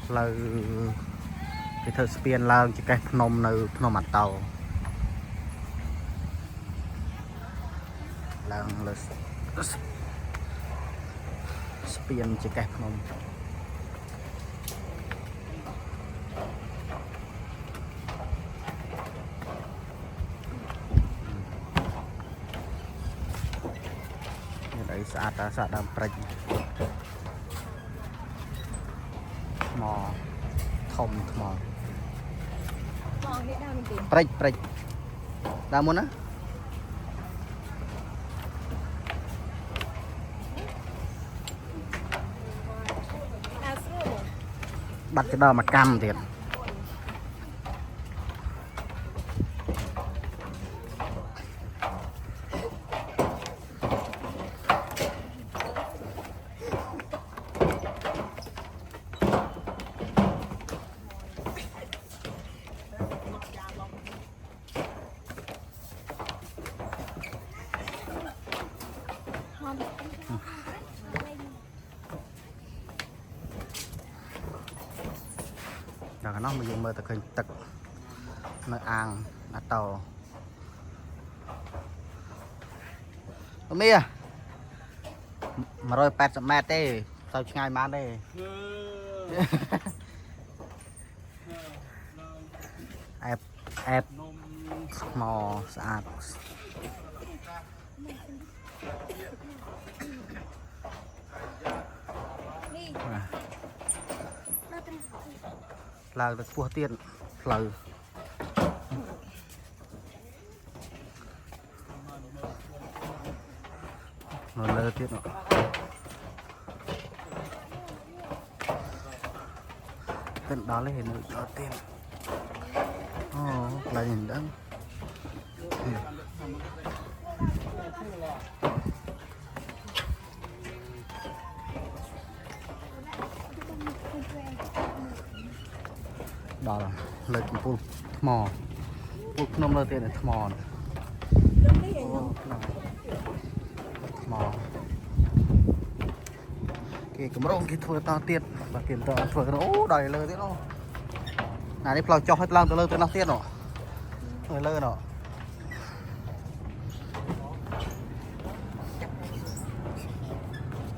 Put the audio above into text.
lời cái thợ spiên lao chỉ cái phnom nơi phnom mặt tàu là spiên chỉ cái phnom đấy xã đam prey mò thông mò prey đam muốn á bắt cái đó mà cam thiệt rồi nó mình dùng mơ thực hình tật nơi ăn ở tàu mi à mà rồi 80 métទេទៅឆ្ងាយបានទេអែបថ្មស្អាតឡើងទៅពោះទៀតផ្លូវនៅលើទៀតទៅដល់ហើយនៅដល់ទៀតអូកន្លែងនេះដឹងដល់លើកំពូលថ្មពូលភ្នំលើទៀតថ្មថ្មគេកម្រងគេធ្វើតទៀតបើគេតធ្វើអូដល់លើទៀតអូណានេះផ្លូវចុះឲ្យឡើងទៅលើទៅនោះទៀតអូលើនោះ